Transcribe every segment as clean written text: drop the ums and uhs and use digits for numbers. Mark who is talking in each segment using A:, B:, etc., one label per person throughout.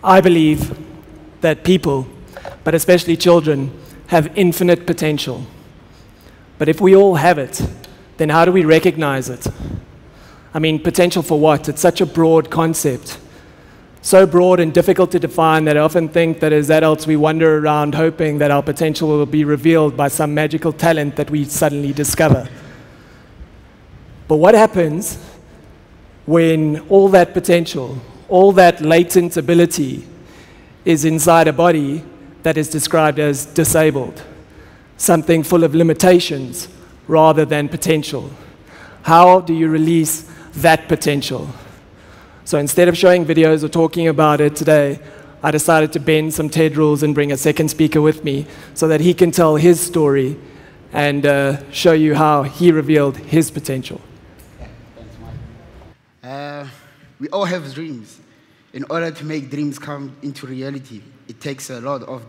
A: I believe that people, but especially children, have infinite potential. But if we all have it, then how do we recognize it? I mean, potential for what? It's such a broad concept. So broad and difficult to define that I often think that as adults we wander around hoping that our potential will be revealed by some magical talent that we suddenly discover. But what happens when all that potential, all that latent ability is inside a body that is described as disabled, something full of limitations rather than potential? How do you release that potential? So instead of showing videos or talking about it today, I decided to bend some TED rules and bring a second speaker with me so that he can tell his story and show you how he revealed his potential.
B: We all have dreams. In order to make dreams come into reality, it takes a lot of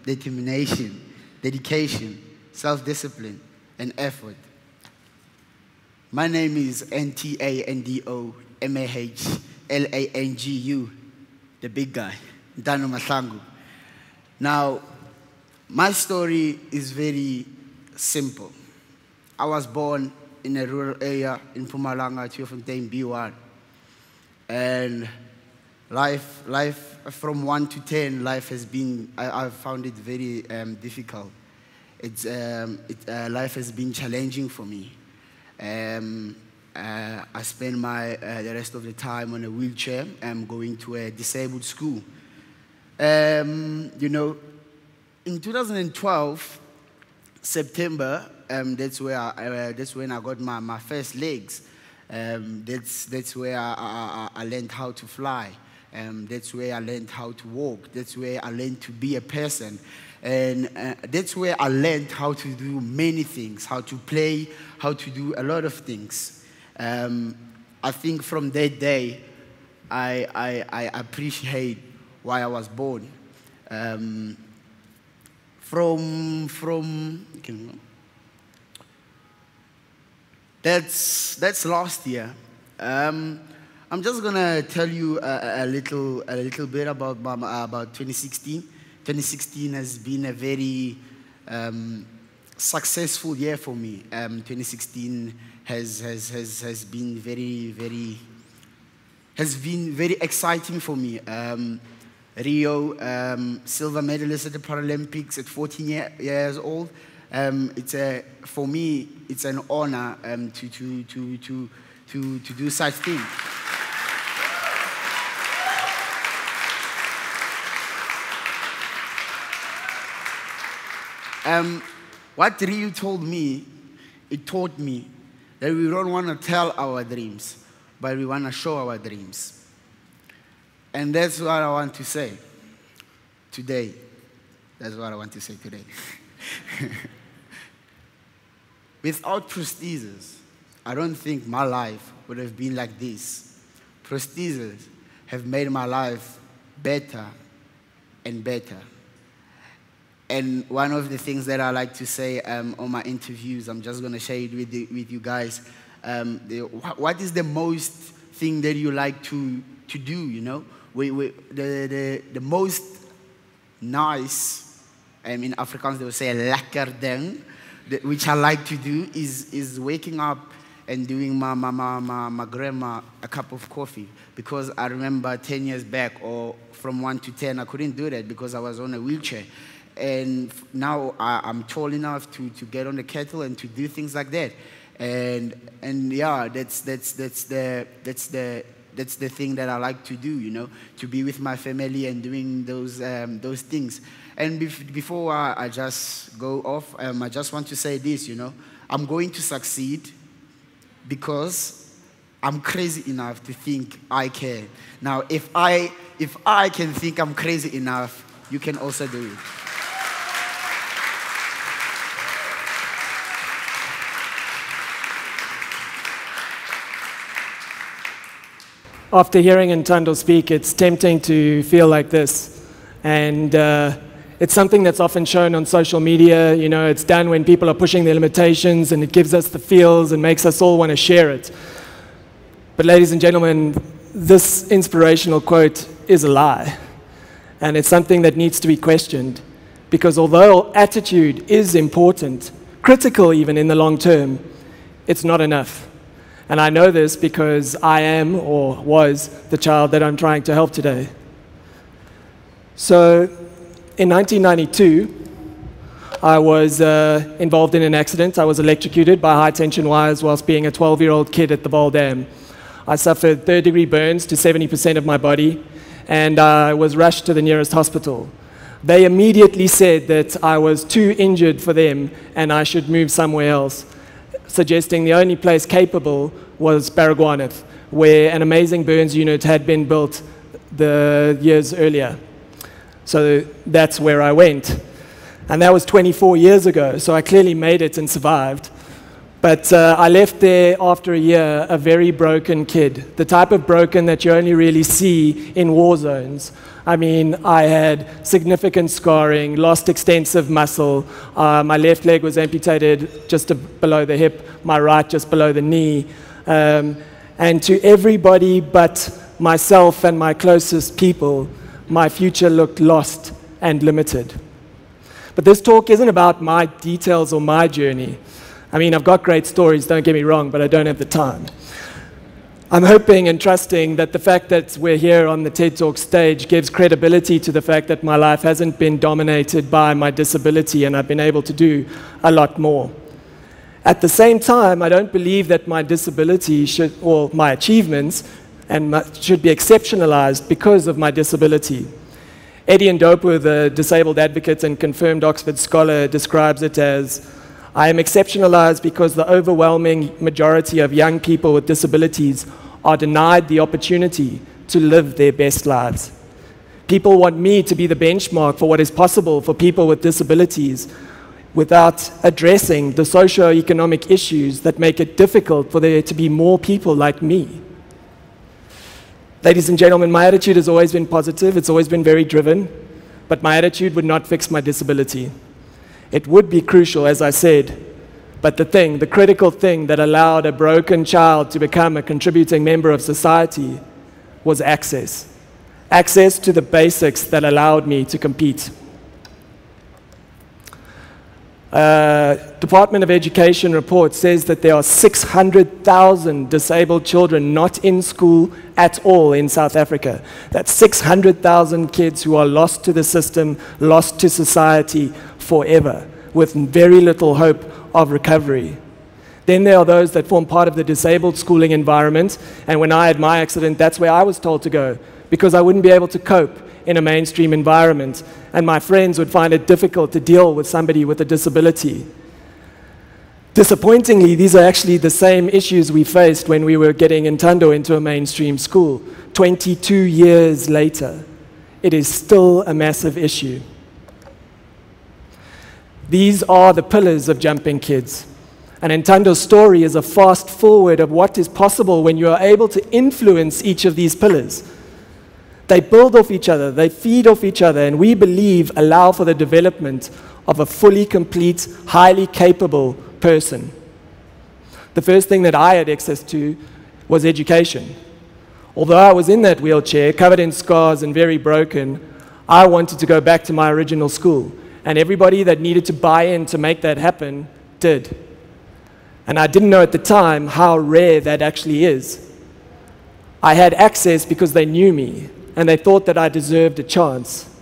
B: determination, dedication, self-discipline, and effort. My name is Ntando Mahlangu, the big guy, Donna Machado. Now, my story is very simple. I was born in a rural area in Mpumalanga, B1. And life from 1 to 10, life has been, I've found it very difficult. Life has been challenging for me. I spend the rest of the time on a wheelchair. I'm going to a disabled school. You know, in 2012, September, that's when I got my first legs. That's where I learned how to fly. That's where I learned how to walk. That's where I learned to be a person. And that's where I learned how to do many things, how to play, how to do a lot of things. I think from that day, I appreciate why I was born. That's last year. I'm just gonna tell you a little bit about 2016. 2016 has been a very successful year for me. 2016 has been very exciting for me. Rio, silver medalist at the Paralympics at 14 years old. For me, it's an honor to do such things. What Rio told me, it taught me that we don't want to tell our dreams, but we want to show our dreams. And that's what I want to say today. That's what I want to say today. Without prostheses, I don't think my life would have been like this. Prostheses have made my life better and better. And one of the things that I like to say on my interviews, I'm just going to share it with you guys. What is the most thing that you like to do, you know? The most nice, in Afrikaans they will say lekker ding, which I like to do is waking up and doing my grandma a cup of coffee. Because I remember 10 years back, or from 1 to 10, I couldn't do that because I was on a wheelchair. And now I'm tall enough to get on the kettle and to do things like that. And yeah, that's the thing that I like to do, you know, to be with my family and doing those things. And before I just go off, I just want to say this, you know, I'm going to succeed because I'm crazy enough to think I can. Now, if I can think I'm crazy enough, you can also do it.
A: After hearing Ntando speak, it's tempting to feel like this. And it's something that's often shown on social media. You know, it's done when people are pushing their limitations, and it gives us the feels and makes us all want to share it. But ladies and gentlemen, this inspirational quote is a lie. And it's something that needs to be questioned, because although attitude is important, critical even in the long term, it's not enough. And I know this because I am, or was, the child that I'm trying to help today. So, in 1992, I was involved in an accident. I was electrocuted by high-tension wires whilst being a 12-year-old kid at the Vaal Dam. I suffered third-degree burns to 70% of my body, and I was rushed to the nearest hospital. They immediately said that I was too injured for them and I should move somewhere else, suggesting the only place capable was Baragwanath, where an amazing burns unit had been built the years earlier. So that's where I went. And that was 24 years ago, so I clearly made it and survived. But I left there after a year a very broken kid, the type of broken that you only really see in war zones. I mean, I had significant scarring, lost extensive muscle. My left leg was amputated just below the hip, my right just below the knee. And to everybody but myself and my closest people, my future looked lost and limited. But this talk isn't about my details or my journey. I mean, I've got great stories, don't get me wrong, but I don't have the time. I'm hoping and trusting that the fact that we're here on the TED Talk stage gives credibility to the fact that my life hasn't been dominated by my disability and I've been able to do a lot more. At the same time, I don't believe that my disability should, or my achievements should be exceptionalized because of my disability. Eddie Ndopu, the disabled advocate and confirmed Oxford scholar, describes it as, I am exceptionalized because the overwhelming majority of young people with disabilities are denied the opportunity to live their best lives. People want me to be the benchmark for what is possible for people with disabilities without addressing the socio-economic issues that make it difficult for there to be more people like me. Ladies and gentlemen, my attitude has always been positive, it's always been very driven, but my attitude would not fix my disability. It would be crucial, as I said, but the critical thing that allowed a broken child to become a contributing member of society was access. Access to the basics that allowed me to compete. Department of Education report says that there are 600,000 disabled children not in school at all in South Africa. That's 600,000 kids who are lost to the system, lost to society forever, with very little hope of recovery. Then there are those that form part of the disabled schooling environment, and when I had my accident, that's where I was told to go, because I wouldn't be able to cope in a mainstream environment, and my friends would find it difficult to deal with somebody with a disability. Disappointingly, these are actually the same issues we faced when we were getting Ntando into a mainstream school. 22 years later, it is still a massive issue. These are the pillars of Jumping Kids. And Ntando's story is a fast forward of what is possible when you are able to influence each of these pillars. They build off each other, they feed off each other, and we believe allow for the development of a fully complete, highly capable person. The first thing that I had access to was education. Although I was in that wheelchair, covered in scars and very broken, I wanted to go back to my original school. And everybody that needed to buy in to make that happen did. And I didn't know at the time how rare that actually is. I had access because they knew me, and they thought that I deserved a chance.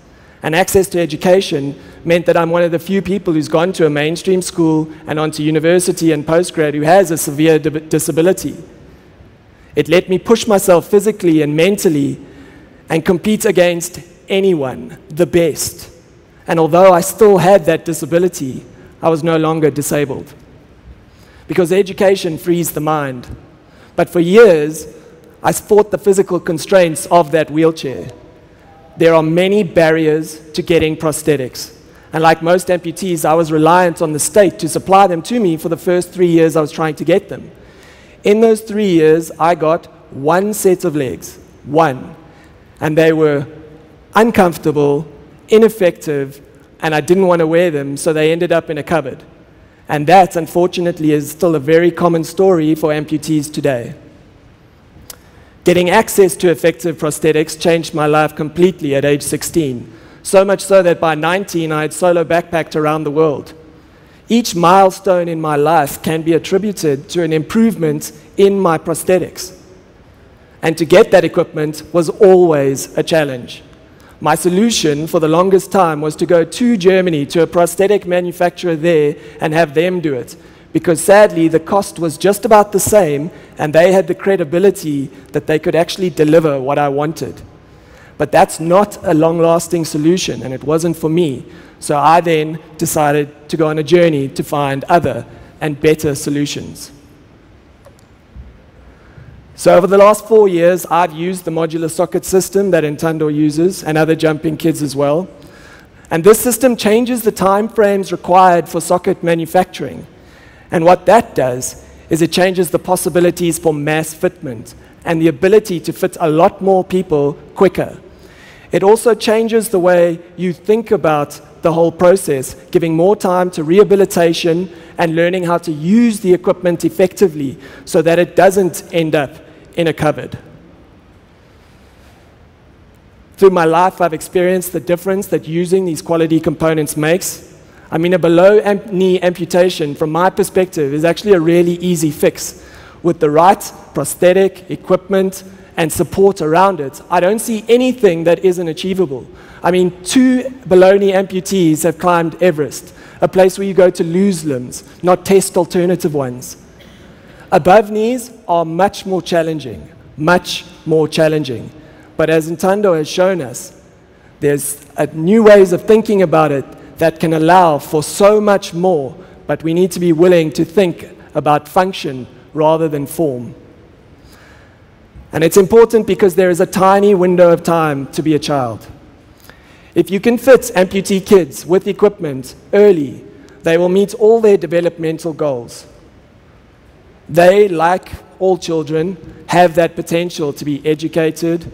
A: And access to education meant that I'm one of the few people who's gone to a mainstream school and onto university and postgrad who has a severe disability. It let me push myself physically and mentally and compete against anyone, the best. And although I still had that disability, I was no longer disabled. Because education frees the mind. But for years, I fought the physical constraints of that wheelchair. There are many barriers to getting prosthetics. And like most amputees, I was reliant on the state to supply them to me for the first 3 years I was trying to get them. In those 3 years, I got one set of legs, one. And they were uncomfortable, ineffective, and I didn't want to wear them, so they ended up in a cupboard. And that, unfortunately, is still a very common story for amputees today. Getting access to effective prosthetics changed my life completely at age 16, so much so that by 19 I had solo backpacked around the world. Each milestone in my life can be attributed to an improvement in my prosthetics. And to get that equipment was always a challenge. My solution for the longest time was to go to Germany to a prosthetic manufacturer there and have them do it, because sadly the cost was just about the same and they had the credibility that they could actually deliver what I wanted. But that's not a long-lasting solution, and it wasn't for me. So I then decided to go on a journey to find other and better solutions. So over the last 4 years, I've used the modular socket system that Ntando uses and other jumping kids as well. And this system changes the time frames required for socket manufacturing. And what that does is it changes the possibilities for mass fitment and the ability to fit a lot more people quicker. It also changes the way you think about the whole process, giving more time to rehabilitation and learning how to use the equipment effectively so that it doesn't end up in a cupboard. Through my life, I've experienced the difference that using these quality components makes. I mean, a below-knee amputation, from my perspective, is actually a really easy fix. With the right prosthetic, equipment, and support around it, I don't see anything that isn't achievable. I mean, 2 below-knee amputees have climbed Everest, a place where you go to lose limbs, not test alternative ones. Above knees are much more challenging, much more challenging. But as Ntando has shown us, there's new ways of thinking about it that can allow for so much more, but we need to be willing to think about function rather than form. And it's important because there is a tiny window of time to be a child. If you can fit amputee kids with equipment early, they will meet all their developmental goals. They, like all children, have that potential to be educated,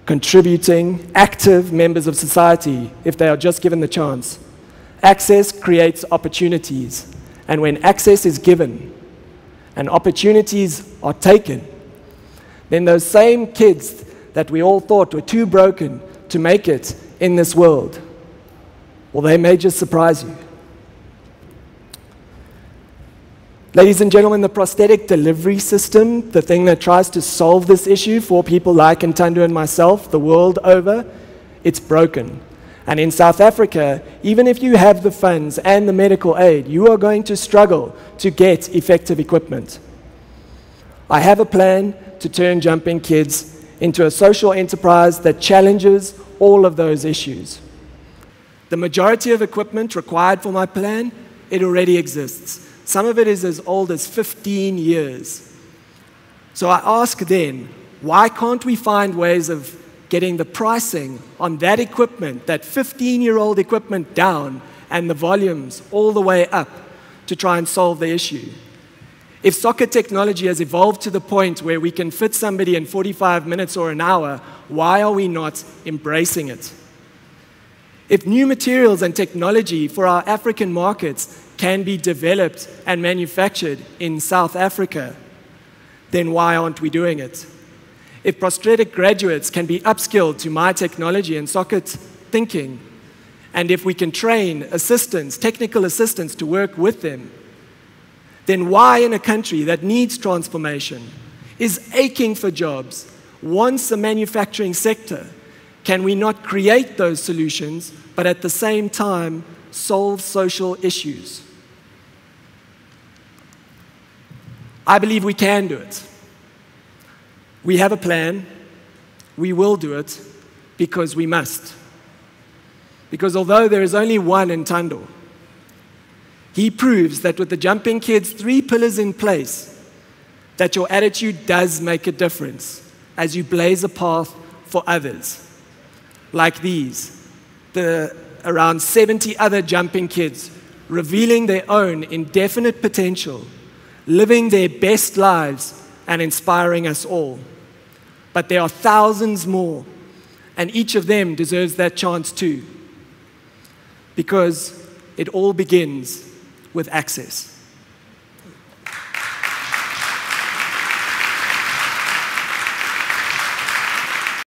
A: contributing, active members of society if they are just given the chance. Access creates opportunities, and when access is given and opportunities are taken, then those same kids that we all thought were too broken to make it in this world, well, they may just surprise you. Ladies and gentlemen, the prosthetic delivery system, the thing that tries to solve this issue for people like Ntando and myself the world over, it's broken. And in South Africa, even if you have the funds and the medical aid, you are going to struggle to get effective equipment. I have a plan to turn jumping kids into a social enterprise that challenges all of those issues. The majority of equipment required for my plan, it already exists. Some of it is as old as 15 years. So I ask then, why can't we find ways of getting the pricing on that equipment, that 15-year-old equipment, down and the volumes all the way up to try and solve the issue? If socket technology has evolved to the point where we can fit somebody in 45 minutes or an hour, why are we not embracing it? If new materials and technology for our African markets can be developed and manufactured in South Africa, then why aren't we doing it? If prosthetic graduates can be upskilled to my technology and socket thinking, and if we can train assistants, technical assistants to work with them, then why in a country that needs transformation, is aching for jobs, wants a manufacturing sector, can we not create those solutions, but at the same time solve social issues? I believe we can do it. We have a plan. We will do it because we must. Because although there is only one Ntando, he proves that with the Jumping Kids 3 pillars in place, that your attitude does make a difference as you blaze a path for others. Like these, the around 70 other Jumping Kids revealing their own indefinite potential, living their best lives and inspiring us all. But there are thousands more, and each of them deserves that chance too, because it all begins with access.